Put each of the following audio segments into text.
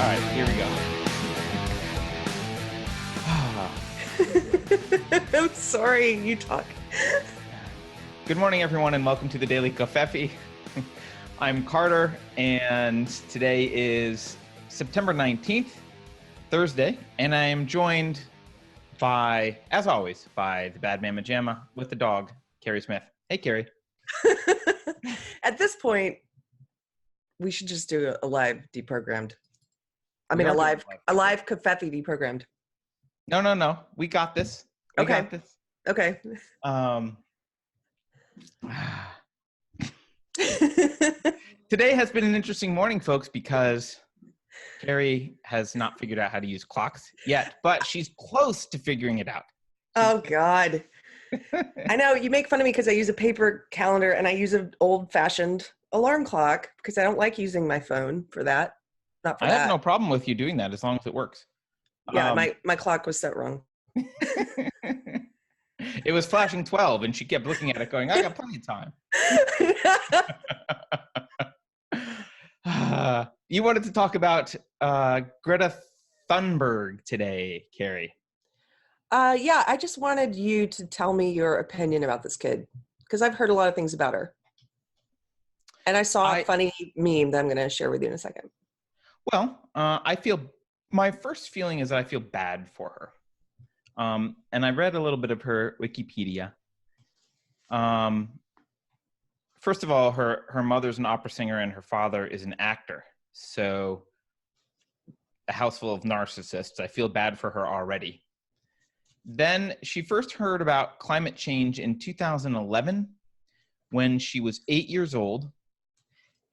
All right, here we go. I'm sorry, you talk. Good morning, everyone, and welcome to the Daily Covfefe. I'm Carter, and today is September 19th, Thursday, and I am joined by, as always, by the bad mama jamma with the dog, Keri Smith. Hey, Keri. At this point, we should just do a live deprogrammed. I mean, a live Covfefe deprogrammed. No. We got this. We got this. Okay. Today has been an interesting morning, folks, because Keri has not figured out how to use clocks yet, but she's close to figuring it out. Oh, God. I know, you make fun of me because I use a paper calendar and I use an old-fashioned alarm clock because I don't like using my phone for that. Not for I that. have no problem with you doing that as long as it works. Yeah, my clock was set wrong. It was flashing 12 and she kept looking at it going, I got plenty of time. You wanted to talk about Greta Thunberg today, Keri. Yeah, I just wanted you to tell me your opinion about this kid because I've heard a lot of things about her. And I saw a funny meme that I'm going to share with you in a second. Well, my first feeling is that I feel bad for her. And I read a little bit of her Wikipedia. First of all, her mother's an opera singer and her father is an actor. So a house full of narcissists. I feel bad for her already. Then she first heard about climate change in 2011 when she was 8 years old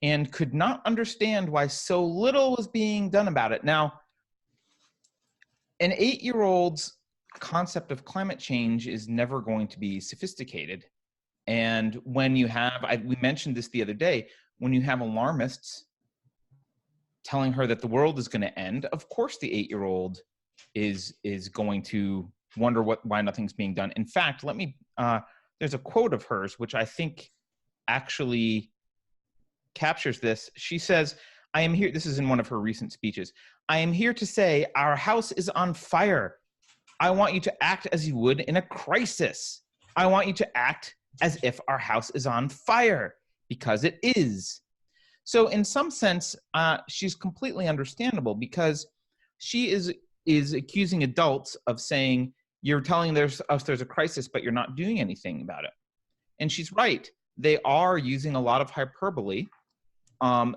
and could not understand why so little was being done about it. Now, an 8-year-old's concept of climate change is never going to be sophisticated. And when you have, we mentioned this the other day, when you have alarmists telling her that the world is going to end, of course the 8-year-old is going to wonder why nothing's being done. In fact, there's a quote of hers, which I think actually captures this. She says, I am here, this is in one of her recent speeches, I am here to say our house is on fire. I want you to act as you would in a crisis. I want you to act as if our house is on fire, because it is. So in some sense, she's completely understandable because she is accusing adults of saying, you're telling us there's a crisis, but you're not doing anything about it. And she's right. They are using a lot of hyperbole.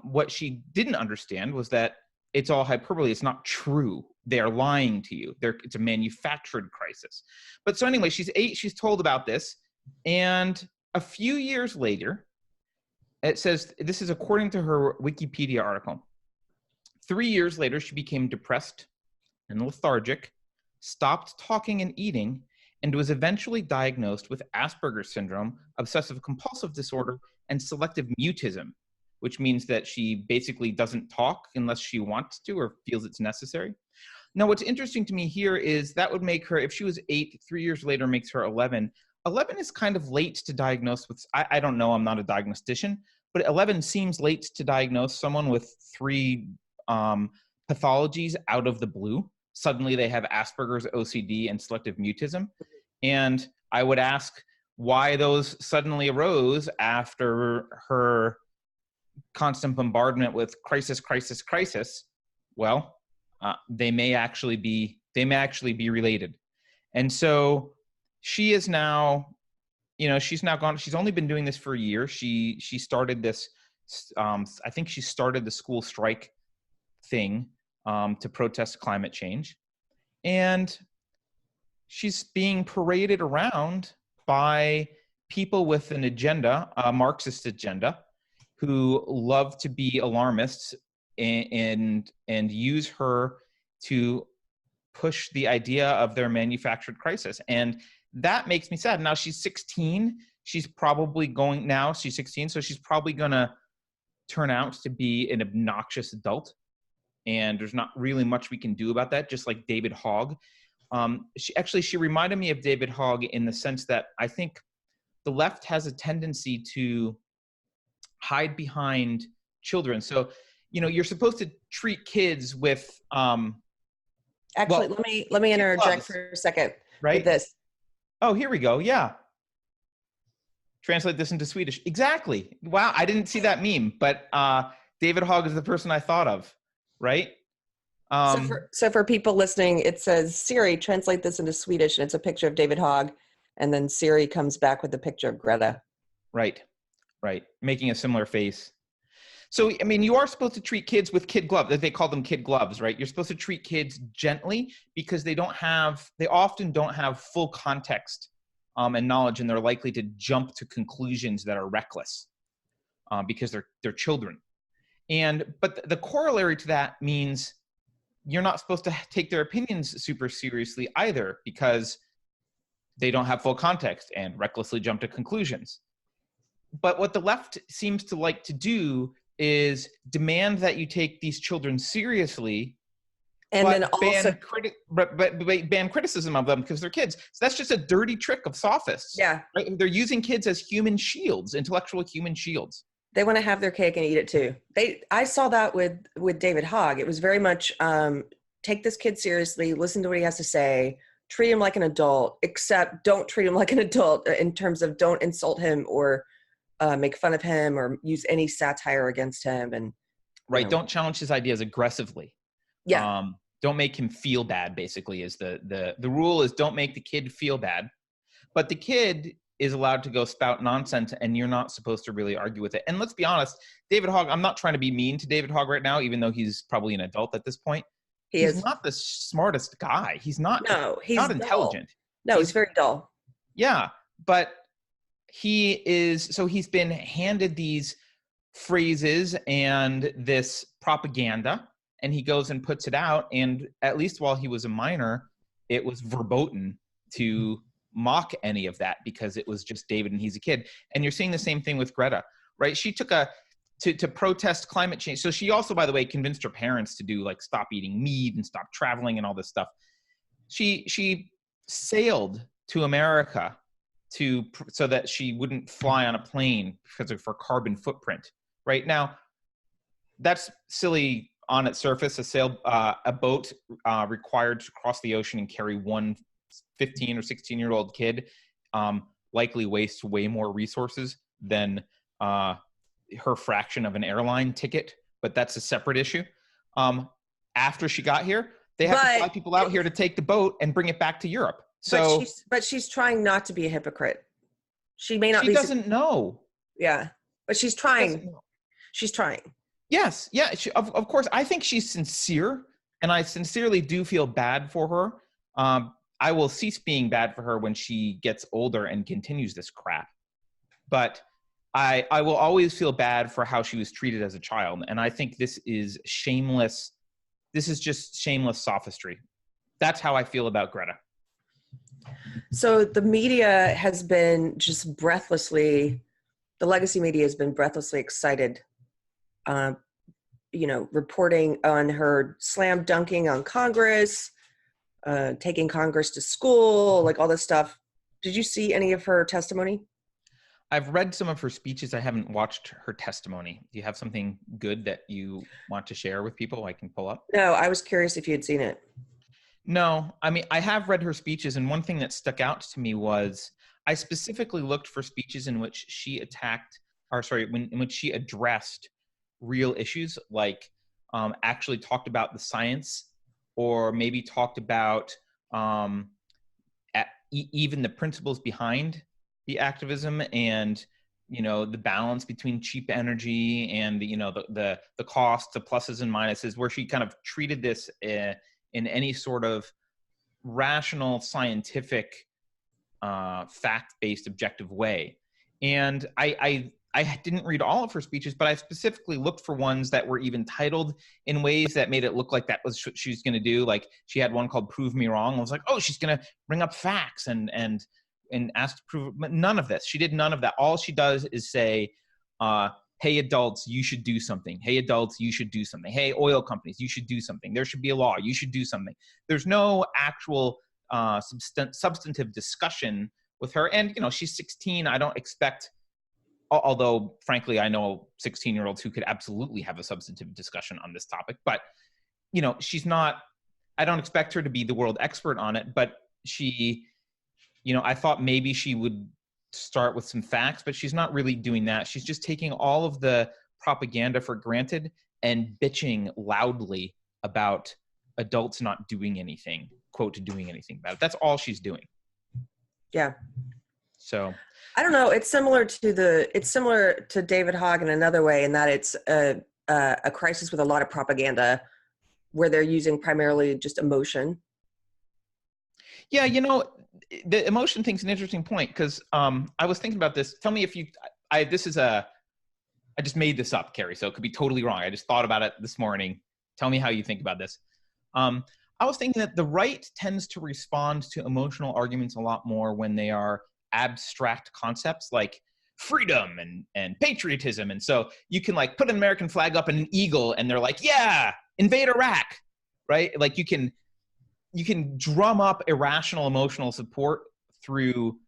What she didn't understand was that it's all hyperbole. It's not true. They are lying to you. It's a manufactured crisis. But so anyway, she's 8. She's told about this. And a few years later, it says, this is according to her Wikipedia article. 3 years later, she became depressed and lethargic, stopped talking and eating, and was eventually diagnosed with Asperger's syndrome, obsessive compulsive disorder, and selective mutism, which means that she basically doesn't talk unless she wants to or feels it's necessary. Now, what's interesting to me here is that would make her, if she was 8, 3 years later makes her 11. 11 is kind of late to diagnose with, I don't know, I'm not a diagnostician, but 11 seems late to diagnose someone with 3 pathologies out of the blue. Suddenly they have Asperger's, OCD, and selective mutism. And I would ask why those suddenly arose after her constant bombardment with crisis, crisis, crisis. Well, they may actually be related. And so she is now, she's now gone, she's only been doing this for a year. She started this, I think she started the school strike thing to protest climate change. And she's being paraded around by people with an agenda, a Marxist agenda, who love to be alarmists and use her to push the idea of their manufactured crisis. And that makes me sad. Now she's 16. She's 16, so she's probably gonna turn out to be an obnoxious adult. And there's not really much we can do about that, just like David Hogg. She reminded me of David Hogg in the sense that I think the left has a tendency to hide behind children. So you're supposed to treat kids with, Actually, let me interject gloves, for a second right? with this. Oh, here we go. Yeah. Translate this into Swedish. Exactly. Wow. I didn't see that meme, but David Hogg is the person I thought of, right? So for people listening, it says, Siri, translate this into Swedish, and it's a picture of David Hogg, and then Siri comes back with a picture of Greta. Right. Making a similar face. So, I mean, you are supposed to treat kids with kid gloves. They call them kid gloves, right? You're supposed to treat kids gently because they often don't have full context and knowledge, and they're likely to jump to conclusions that are reckless because they're children. But the corollary to that means you're not supposed to take their opinions super seriously either, because they don't have full context and recklessly jump to conclusions. But what the left seems to like to do is demand that you take these children seriously, and then also ban criticism of them because they're kids. So that's just a dirty trick of sophists. Yeah. Right? They're using kids as human shields, intellectual human shields. They want to have their cake and eat it too. I saw that with David Hogg. It was very much take this kid seriously, listen to what he has to say, treat him like an adult, except don't treat him like an adult in terms of don't insult him or make fun of him or use any satire against him. And right, don't challenge his ideas aggressively. Yeah. Don't make him feel bad, basically, is the rule is don't make the kid feel bad. But the kid is allowed to go spout nonsense, and you're not supposed to really argue with it. And let's be honest, David Hogg, I'm not trying to be mean to David Hogg right now, even though he's probably an adult at this point. He's not the smartest guy. He's not intelligent. No, he's very dull. Yeah, but he's been handed these phrases and this propaganda, and he goes and puts it out. And at least while he was a minor, it was verboten to mock any of that because it was just David and he's a kid. And you're seeing the same thing with Greta, right? She took to protest climate change. So she also, by the way, convinced her parents to do like stop eating meat and stop traveling and all this stuff. She sailed to America so that she wouldn't fly on a plane because of her carbon footprint. Right now, that's silly on its surface. A boat required to cross the ocean and carry one 15 or 16-year-old kid likely wastes way more resources than her fraction of an airline ticket, but that's a separate issue. After she got here, they have to fly people out here to take the boat and bring it back to Europe. So, but she's trying not to be a hypocrite. She may not be. She doesn't know. Yeah, but she's trying. She's trying. Yes, yeah. Of course, I think she's sincere, and I sincerely do feel bad for her. I will cease being bad for her when she gets older and continues this crap. But I will always feel bad for how she was treated as a child, and I think this is shameless. This is just shameless sophistry. That's how I feel about Greta. So the media has been just the legacy media has been breathlessly excited, reporting on her slam dunking on Congress, taking Congress to school, like all this stuff. Did you see any of her testimony? I've read some of her speeches. I haven't watched her testimony. Do you have something good that you want to share with people I can pull up? No, I was curious if you had seen it. No, I mean, I have read her speeches, and one thing that stuck out to me was I specifically looked for speeches in which she in which she addressed real issues, like actually talked about the science, or maybe talked about even the principles behind the activism, and the balance between cheap energy and the costs, the pluses and minuses, where she kind of treated this in any sort of rational, scientific, fact-based, objective way. And I didn't read all of her speeches, but I specifically looked for ones that were even titled in ways that made it look like that was what she's going to do. Like she had one called "Prove Me Wrong." I was like, oh, she's going to bring up facts and ask to prove. But none of this. She did none of that. All she does is say, hey, adults, you should do something. Hey, adults, you should do something. Hey, oil companies, you should do something. There should be a law. You should do something. There's no actual substantive discussion with her. And, she's 16. I don't expect although frankly, I know 16-year-olds who could absolutely have a substantive discussion on this topic, but she's not, I don't expect her to be the world expert on it, but she, I thought maybe she would start with some facts, but she's not really doing that. She's just taking all of the propaganda for granted and bitching loudly about adults not doing anything, quote, doing anything about it. That's all she's doing. Yeah. So I don't know. It's similar to David Hogg in another way, in that it's a crisis with a lot of propaganda where they're using primarily just emotion. Yeah, the emotion thing's an interesting point, because I was thinking about this. Tell me if I just made this up, Keri, so it could be totally wrong. I just thought about it this morning. Tell me how you think about this. I was thinking that the right tends to respond to emotional arguments a lot more when they are abstract concepts like freedom and patriotism. And so you can like put an American flag up and an eagle and they're like, yeah, invade Iraq, right? Like you can drum up irrational emotional support through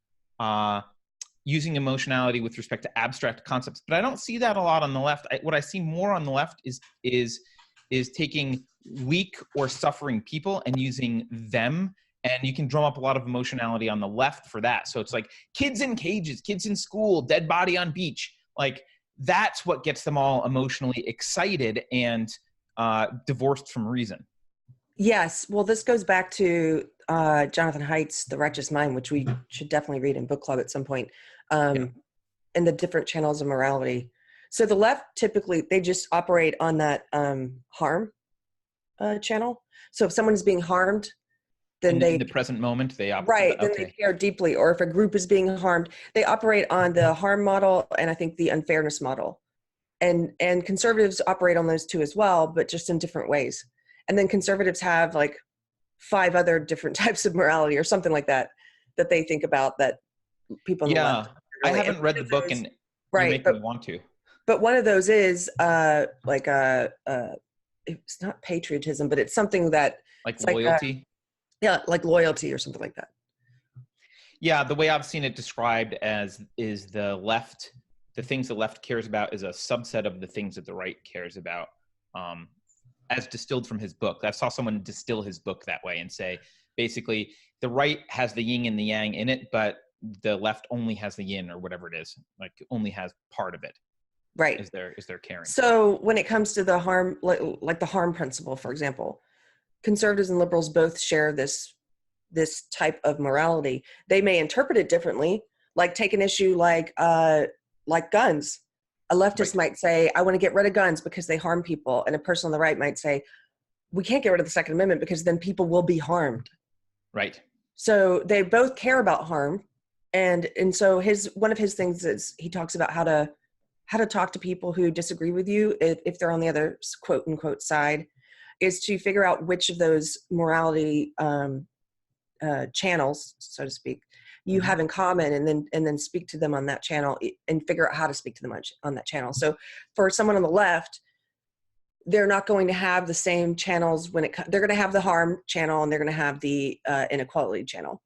using emotionality with respect to abstract concepts. But I don't see that a lot on the left. What I see more on the left is taking weak or suffering people and using them. And you can drum up a lot of emotionality on the left for that. So it's like kids in cages, kids in school, dead body on beach. Like that's what gets them all emotionally excited and divorced from reason. Yes. Well, this goes back to Jonathan Haidt's The Righteous Mind, which we should definitely read in book club at some point, and the different channels of morality. So the left, typically, they just operate on that harm channel. So if someone is being harmed, then in the present moment, they operate. Right, then they care deeply. Or if a group is being harmed, they operate on the harm model and I think the unfairness model. And conservatives operate on those two as well, but just in different ways. And then conservatives have like 5 other different types of morality or something like that they think about that people on the left really. I haven't read the book, and right, you make me want to. But one of those is it's not patriotism, but it's something that like loyalty. Like loyalty or something like that. Yeah, the way I've seen it described is the left, the things the left cares about is a subset of the things that the right cares about, as distilled from his book. I saw someone distill his book that way and say, basically, the right has the yin and the yang in it, but the left only has the yin or whatever it is, like only has part of it. Right. Is there caring. So when it comes to the harm, like the harm principle, for example, conservatives and liberals both share this type of morality. They may interpret it differently, like take an issue like guns. A leftist might say, I want to get rid of guns because they harm people. And a person on the right might say, we can't get rid of the Second Amendment because then people will be harmed. Right. So they both care about harm. And so one of his things is he talks about how to talk to people who disagree with you if they're on the other quote unquote side, is to figure out which of those morality channels, so to speak, you have in common, and then speak to them on that channel and figure out how to speak to them on that channel. So for someone on the left, they're not going to have the same channels they're going to have the harm channel and they're going to have the inequality channel,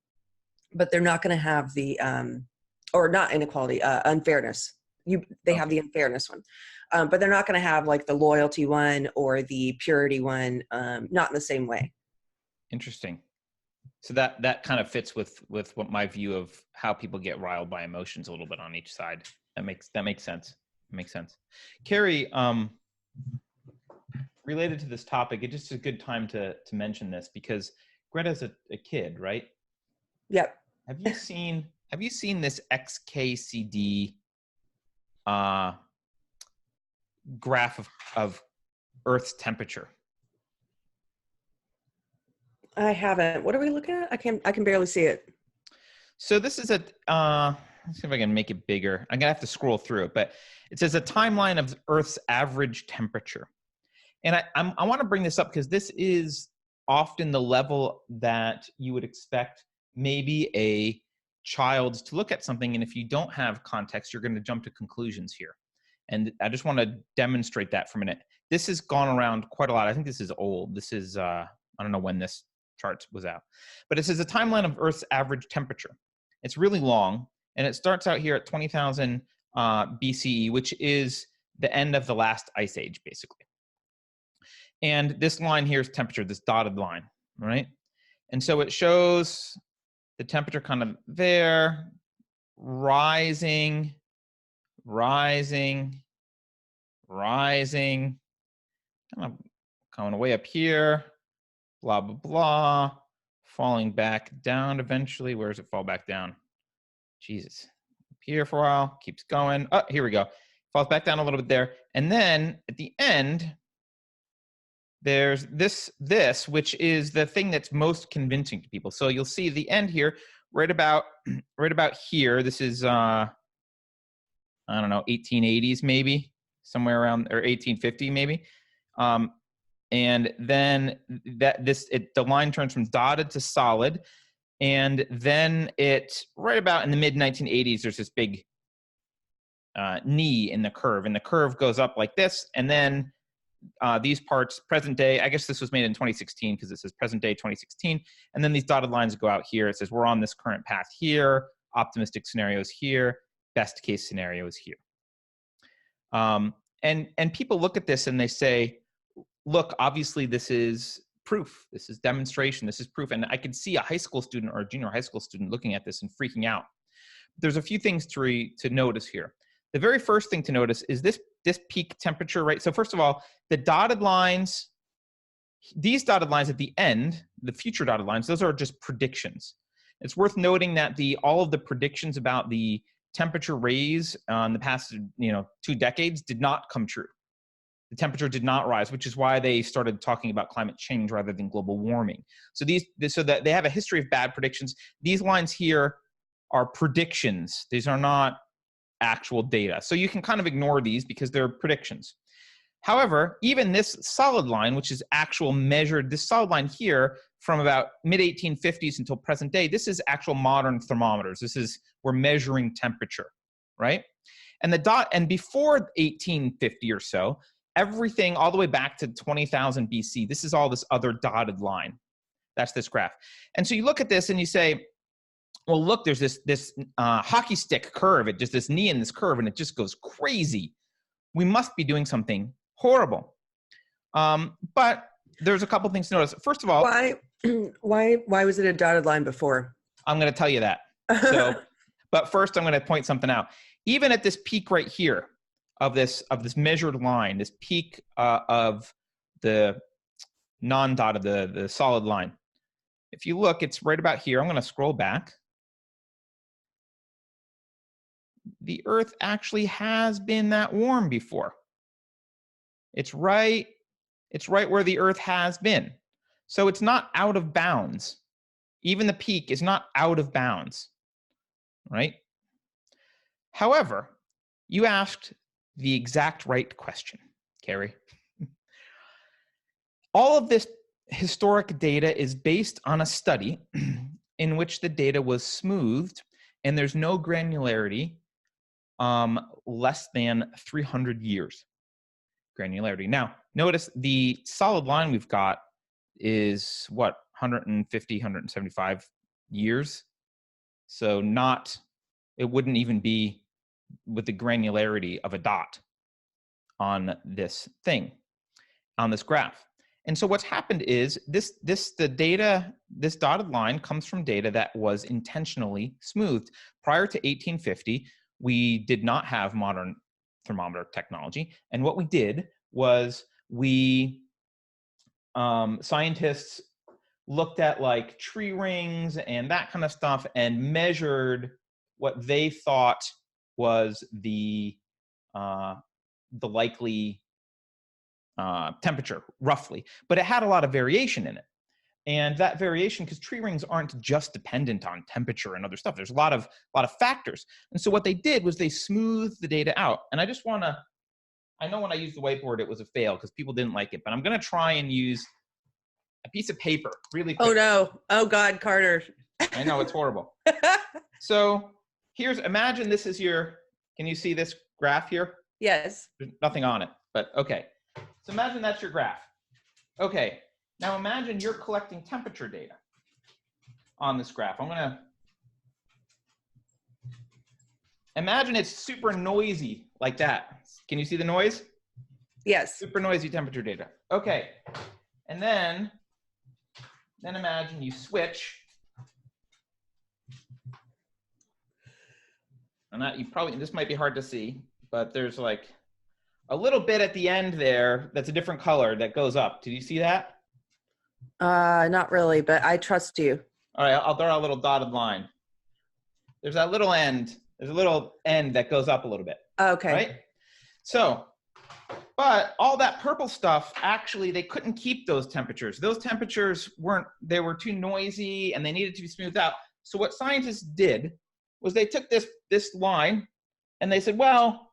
but they're not going to have the or not inequality, unfairness. They have the unfairness one, but they're not going to have like the loyalty one or the purity one, not in the same way. Interesting. So that kind of fits with what my view of how people get riled by emotions a little bit on each side. That makes sense. Makes sense. Keri, related to this topic, it's just a good time to mention this because Greta's a kid, right? Yep. Have you seen this XKCD graph of Earth's temperature? I haven't. What are we looking at? I can barely see it. So this is let's see if I can make it bigger. I'm gonna have to scroll through it, but it says a timeline of Earth's average temperature. And I want to bring this up because this is often the level that you would expect maybe a child to look at something, and if you don't have context, you're going to jump to conclusions here. And I just want to demonstrate that for a minute. This has gone around quite a lot. I think this is old. This is I don't know when this chart was out, but it says a timeline of Earth's average temperature. It's really long, and it starts out here at 20,000 BCE, which is the end of the last ice age, basically. And this line here is temperature, this dotted line, right? And so it shows the temperature kind of there, rising, rising, rising, kind of coming way up here, blah, blah, blah, falling back down eventually. Where does it fall back down? Jesus. Up here for a while, keeps going. Oh, here we go. Falls back down a little bit there. And then at the end, there's this, which is the thing that's most convincing to people. So you'll see the end here, right about here. This is, I don't know, 1880s maybe, somewhere around, or 1850 maybe. And then the line turns from dotted to solid. And then right about in the mid 1980s, there's this big knee in the curve, and the curve goes up like this. And then these parts, present day, I guess this was made in 2016 because it says present day 2016. And then these dotted lines go out here. It says we're on this current path here, optimistic scenarios here, best case scenarios here. And people look at this and they say, look, obviously this is proof. This is demonstration. This is proof. And I could see a high school student or a junior high school student looking at this and freaking out. There's a few things to notice here. The very first thing to notice is this peak temperature, right? So first of all, the dotted lines, these dotted lines at the end, the future dotted lines, those are just predictions. It's worth noting that all of the predictions about the temperature raise in the past 2 decades did not come true. The temperature did not rise, which is why they started talking about climate change rather than global warming. So so that they have a history of bad predictions. These lines here are predictions. These are not actual data. So you can kind of ignore these because they're predictions. However, even this solid line, which is actual measured, this solid line here from about mid-1850s until present day, this is actual modern thermometers. We're measuring temperature, right? And before 1850 or so, everything all the way back to 20,000 BC, this is all this other dotted line. That's this graph. And so you look at this and you say, well, look, there's this hockey stick curve. It just this knee in this curve, and it just goes crazy. We must be doing something horrible. But there's a couple things to notice. First of all, why was it a dotted line before? I'm going to tell you that. So, but first, I'm going to point something out. Even at this peak right here of this measured line, this peak of the non-dotted, the solid line. If you look, it's right about here. I'm going to scroll back. The Earth actually has been that warm before. It's right where the Earth has been. So it's not out of bounds. Even the peak is not out of bounds, right? However, you asked the exact right question, Keri. All of this historic data is based on a study in which the data was smoothed and there's no granularity, less than 300 years granularity. Now, notice the solid line we've got is what, 150, 175 years. So it wouldn't even be with the granularity of a dot on this thing, on this graph. And so what's happened is this dotted line comes from data that was intentionally smoothed. Prior to 1850, we did not have modern thermometer technology. And what we did was scientists looked at like tree rings and that kind of stuff and measured what they thought was the likely temperature, roughly. But it had a lot of variation in it. And that variation, because tree rings aren't just dependent on temperature and other stuff. There's a lot of factors. And so what they did was they smoothed the data out. And I just want to, I know when I used the whiteboard, it was a fail because people didn't like it, but I'm going to try and use a piece of paper really quick. Oh no. Oh God, Carter. I know, it's horrible. So imagine this is can you see this graph here? Yes. There's nothing on it, but okay. So imagine that's your graph. Okay, now imagine you're collecting temperature data on this graph. imagine it's super noisy like that. Can you see the noise? Yes. Super noisy temperature data. Okay. And then imagine you switch. And that this might be hard to see, but there's like a little bit at the end there that's a different color that goes up. Did you see that? Not really, but I trust you. All right, I'll draw a little dotted line. There's that little end. There's a little end that goes up a little bit. Okay. Right? So, but all that purple stuff, actually, they couldn't keep those temperatures. Those temperatures they were too noisy and they needed to be smoothed out. So what scientists did was they took this line and they said, well,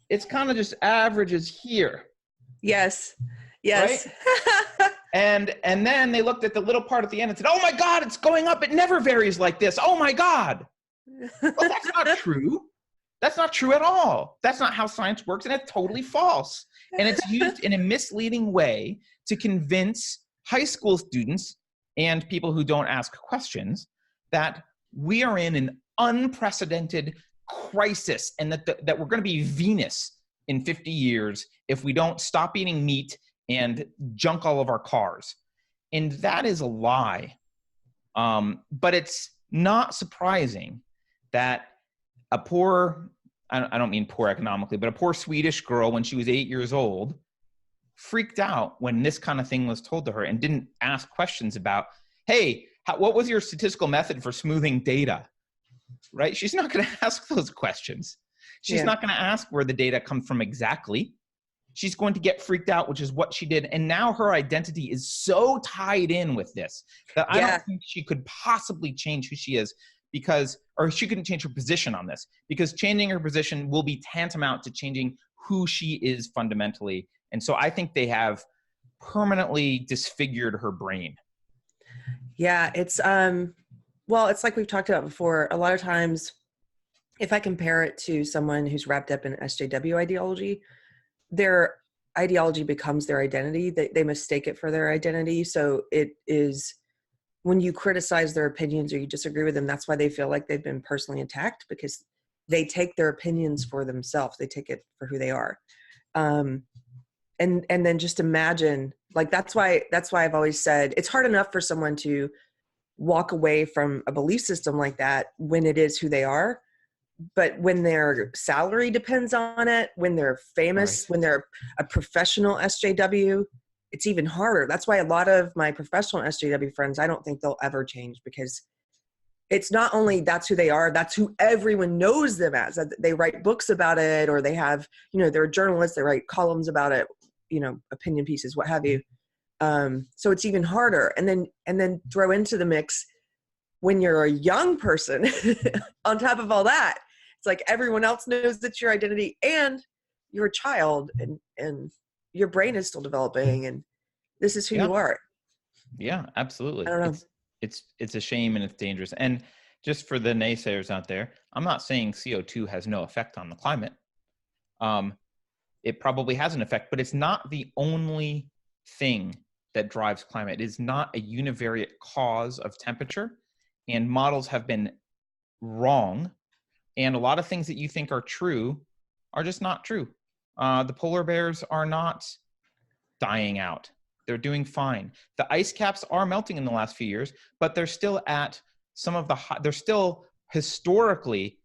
it's kind of just averages here. Yes. Yes. Right? and then they looked at the little part at the end and said, oh my God, it's going up. It never varies like this. Oh my God. Well, that's not true. That's not true at all. That's not how science works, and it's totally false. And it's used in a misleading way to convince high school students and people who don't ask questions that we are in an unprecedented crisis and that we're going to be Venus in 50 years if we don't stop eating meat and junk all of our cars. And that is a lie. But it's not surprising that a poor, I don't mean poor economically, but a poor Swedish girl when she was 8 years old freaked out when this kind of thing was told to her and didn't ask questions about, hey, what was your statistical method for smoothing data? Right? She's not going to ask those questions. She's not going to ask where the data comes from exactly. She's going to get freaked out, which is what she did. And now her identity is so tied in with this that I don't think she could possibly change who she is or she couldn't change her position on this, because changing her position will be tantamount to changing who she is fundamentally. And so I think they have permanently disfigured her brain. Yeah, it's well, it's like we've talked about before. A lot of times, if I compare it to someone who's wrapped up in SJW ideology, their ideology becomes their identity. They mistake it for their identity. So it is, when you criticize their opinions or you disagree with them, that's why they feel like they've been personally attacked, because they take their opinions for themselves. They take it for who they are. And then just imagine, like, that's why I've always said it's hard enough for someone to walk away from a belief system like that when it is who they are. But when their salary depends on it, when they're famous, when they're a professional SJW, it's even harder. That's why a lot of my professional SJW friends, I don't think they'll ever change, because it's not only that's who they are, that's who everyone knows them as. They write books about it, or they have, they're journalists, they write columns about it, opinion pieces, what have you. So it's even harder. And then throw into the mix when you're a young person on top of all that, it's like everyone else knows that's your identity, and you're a child, and your brain is still developing, and this is who you are. Yeah, absolutely. I don't know. It's a shame, and it's dangerous. And just for the naysayers out there, I'm not saying CO2 has no effect on the climate. It probably has an effect, but it's not the only thing that drives climate. It is not a univariate cause of temperature, and models have been wrong. And a lot of things that you think are true are just not true. The polar bears are not dying out. They're doing fine. The ice caps are melting in the last few years, but they're still at they're still historically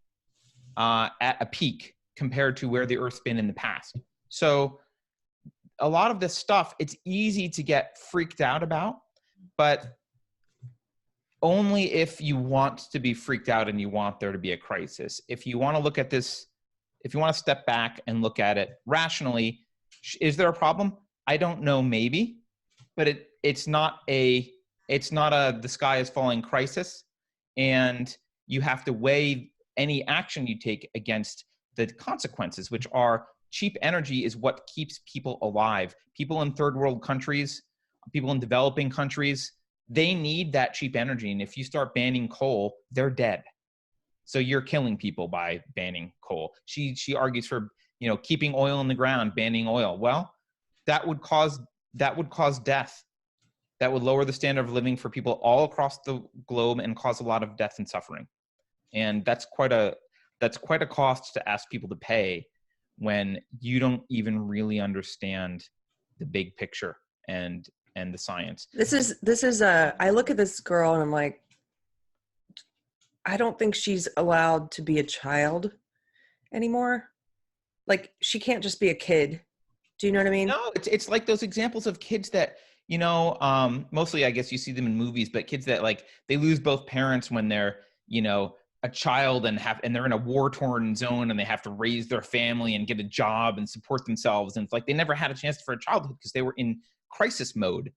at a peak compared to where the Earth's been in the past. So a lot of this stuff, it's easy to get freaked out about, but only if you want to be freaked out and you want there to be a crisis. If you want to look at this, if you want to step back and look at it rationally, is there a problem? I don't know, maybe, but it's not a the sky is falling crisis, and you have to weigh any action you take against the consequences, which are cheap energy is what keeps people alive. People in third world countries, people in developing countries, they need that cheap energy. And if you start banning coal, they're dead. So you're killing people by banning coal. She argues for, keeping oil in the ground, banning oil. Well, that would cause death. That would lower the standard of living for people all across the globe and cause a lot of death and suffering. And that's quite a that's quite a cost to ask people to pay when you don't even really understand the big picture and the science. This is I look at this girl and I'm like, I don't think she's allowed to be a child anymore. Like, she can't just be a kid. Do you know what I mean? No, it's like those examples of kids that, mostly I guess you see them in movies, but kids that like they lose both parents when they're, a child and they're in a war-torn zone and they have to raise their family and get a job and support themselves. And it's like they never had a chance for a childhood because they were in crisis mode,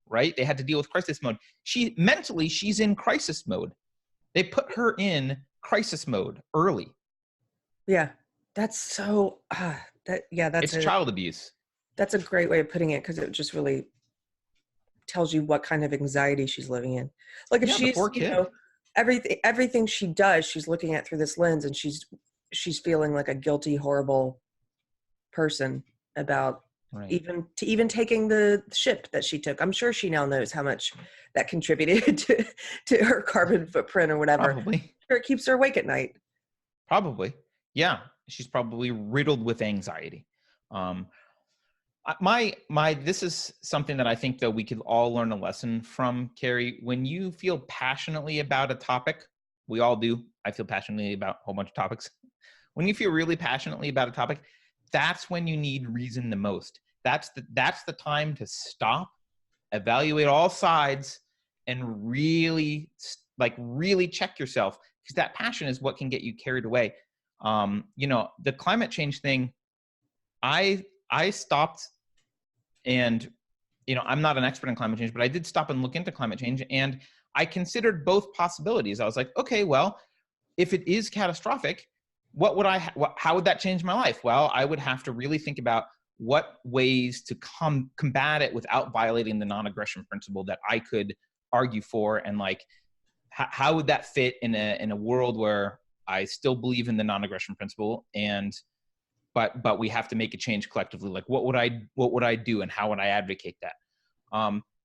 right? They had to deal with crisis mode. She's in crisis mode. They put her in crisis mode early. Yeah. That's so, It's child abuse. That's a great way of putting it, because it just really tells you what kind of anxiety she's living in. Like, if she's, everything she does, she's looking at through this lens, and she's feeling like a guilty, horrible person about even taking the ship that she took. I'm sure she now knows how much that contributed to her carbon footprint or whatever. Probably. Sure, it keeps her awake at night. Probably. Yeah. She's probably riddled with anxiety. This is something that I think that we could all learn a lesson from, Keri. When you feel passionately about a topic, we all do. I feel passionately about a whole bunch of topics. When you feel really passionately about a topic, that's when you need reason the most. That's the time to stop, evaluate all sides, and really check yourself, because that passion is what can get you carried away. The climate change thing, I stopped, and, I'm not an expert in climate change, but I did stop and look into climate change, and I considered both possibilities. I was like, okay, well, if it is catastrophic, how would that change my life? Well, I would have to really think about what ways to combat it without violating the non-aggression principle that I could argue for, and like, how would that fit in a world where I still believe in the non-aggression principle, but we have to make a change collectively. Like, what would I do, and how would I advocate that?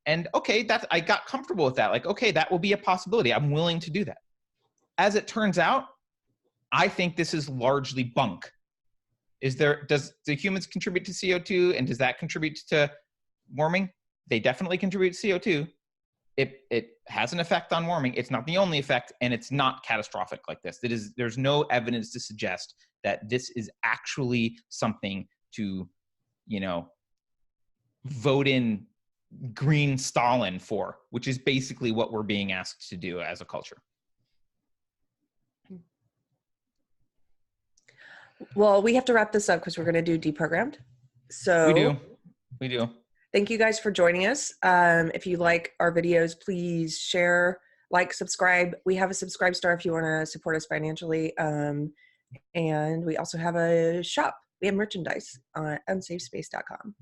And okay, I got comfortable with that. Like, okay, that will be a possibility. I'm willing to do that. As it turns out, I think this is largely bunk. Does the humans contribute to CO2, and does that contribute to warming? They definitely contribute to CO2. It has an effect on warming. It's not the only effect, and it's not catastrophic like this. There's no evidence to suggest that this is actually something to, vote in green Stalin for, which is basically what we're being asked to do as a culture. Well, we have to wrap this up because we're going to do Deprogrammed. So We do. Thank you guys for joining us. If you like our videos, please share, like, subscribe. We have a subscribe star if you want to support us financially. And we also have a shop. We have merchandise on unsafespace.com.